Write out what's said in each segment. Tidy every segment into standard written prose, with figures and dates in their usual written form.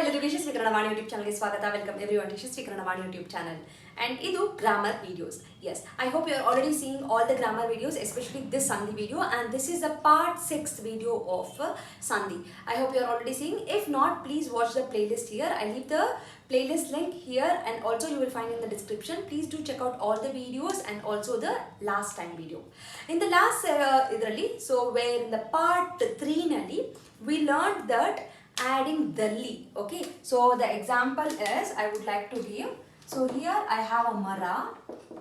ಎಲ್ಲರಿಗೂ ಯಶಸ್ವಿ ಕನ್ನಡ ವಾಣಿ ಯೂಟ್ಯೂಬ್ ಚಾನಲ್ಗೆ ಸ್ವಾಗತ. Welcome everyone to Yashasvi Kannada Vani YouTube channel. And idu grammar videos. Yes, I hope you are already seeing all the grammar videos, especially this Sandhi video, and this is the part 6 video of Sandhi. I hope you are already seeing. If not, please watch the playlist here. I leave the playlist link here, and also you will find in the description. Please do check out all the videos and also the last time video. In the last idralli, so where in the part 3 nalli we learned that adding dalli. Okay, so the example is I would like to give. So here I have a mara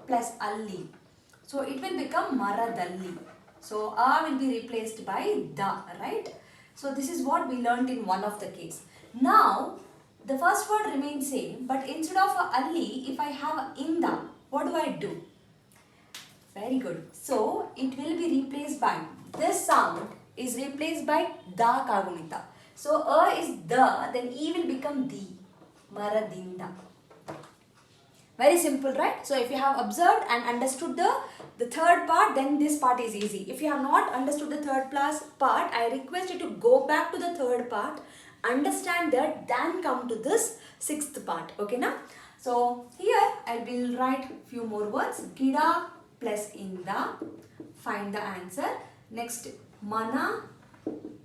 plus alli. So it will become maradalli. So a will be replaced by da, right? So this is what we learned in one of the case. Now the first word remains same, but instead of a alli, if I have a inda, what do I do? Very good. So it will be replaced by, this sound is replaced by da kagunita. So a is da, then e will become di, maradinda. Very simple, right? So if you have observed and understood the third part, then this part is easy. If you have not understood the third part, I request you to go back to the third part, understand that, then come to this sixth part. Okay, now? So here I will write few more words. Gida plus inda. Find the answer. Next, mana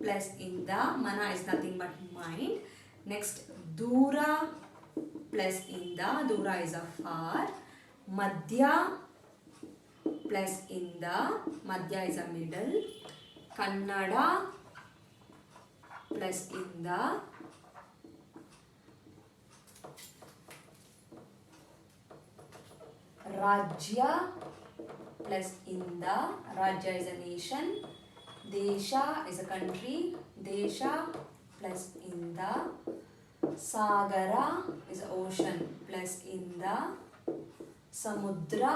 plus inda. Mana is nothing but mind. Next, dura plus inda. Dura is a far. Madhya plus inda. Madhya is a middle. Kannada plus inda. Rajya plus inda. Rajya is a nation. Desha is a country. Desha plus inda. Sagara is ocean plus inda. Samudra,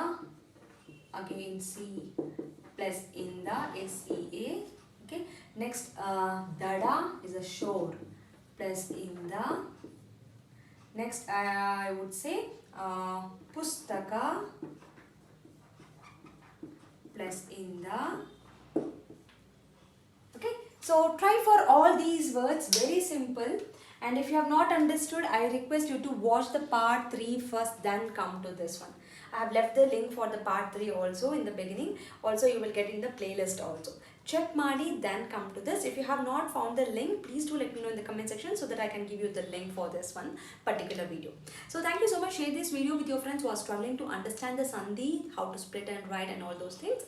again sea plus inda, S-E-A. Okay. Next, dada is a shore plus inda. Next, I would say pustaka plus inda. Okay. So try for all these words. Very simple. And if you have not understood, I request you to watch the part 3 first, then come to this one. I have left the link for the part 3 also in the beginning. Also, you will get in the playlist also. Check Madi, then come to this. If you have not found the link, please do let me know in the comment section so that I can give you the link for this one particular video. So thank you so much. Share this video with your friends who are struggling to understand the Sandhi, how to split and write and all those things.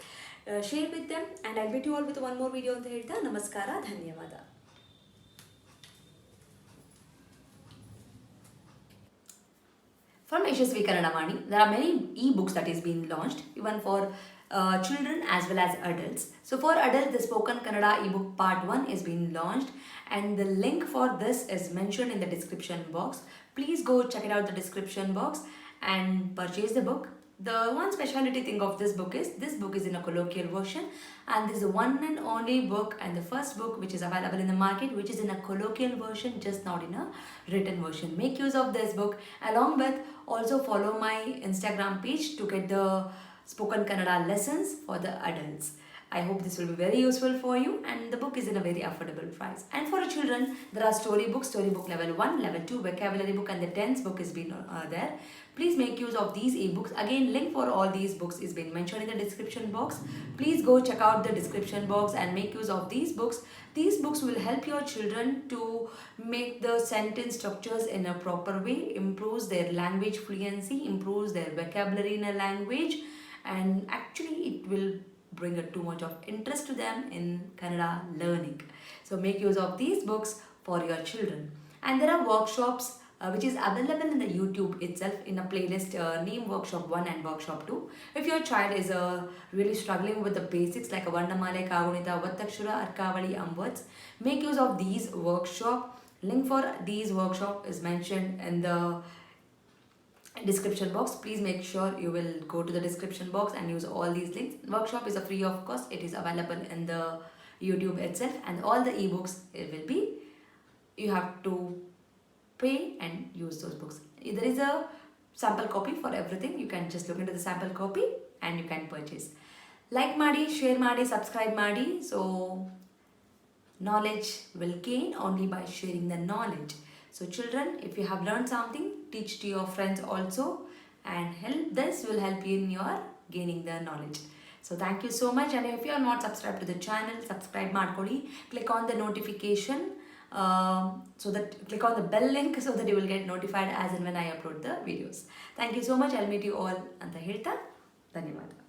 Share with them, and I'll meet you all with one more video. Namaskara, Dhanyavada. From Yashaswi Kannada Vaani, there are many e-books that is being launched, even for children as well as adults. So for adults, the Spoken Kannada ebook part 1 is being launched, and the link for this is mentioned in the description box. Please go check it out the description box and purchase the book. The one speciality thing of this book is in a colloquial version, and this is the one and only book and the first book which is available in the market which is in a colloquial version, just not in a written version. Make use of this book, along with also follow my Instagram page to get the Spoken Kannada lessons for the adults. I hope this will be very useful for you, and the book is in a very affordable price. And for children, there are storybook level 1, level 2, vocabulary book, and the tense book is been there. Please make use of these ebooks. Again, link for all these books is been mentioned in the description box. Please go check out the description box and make use of these books. These books will help your children to make the sentence structures in a proper way, improves their language fluency, improves their vocabulary in a language, and actually it will bring too much of interest to them in Kannada learning. So make use of these books for your children. And there are workshops which is available in the YouTube itself in a playlist named Workshop 1 and Workshop 2. If your child is really struggling with the basics like a Vandamale, Kagunita, Vattakshura, Arkavali, words, make use of these workshop. Link for these workshop is mentioned in the description box. Please make sure you will go to the description box and use all these links. Workshop is a free of cost. It is available in the YouTube itself, and all the ebooks it will be, you have to pay and use those books. There is a sample copy for everything. You can just look into the sample copy and you can purchase. Like ಮಾಡಿ, share ಮಾಡಿ, subscribe ಮಾಡಿ. So knowledge will gain only by sharing the knowledge. So children, if you have learned something, teach to your friends also, and this will help you in your gaining the knowledge. So thank you so much, and if you are not subscribed to the channel, subscribe ಮಾಡ್ಕೊಳ್ಳಿ. Click on the notification, so that click on the bell link so that you will get notified as and when I upload the videos. Thank you so much. I'll meet you all ಅಂತ ಹೇಳ್ತಾ ಧನ್ಯವಾದ.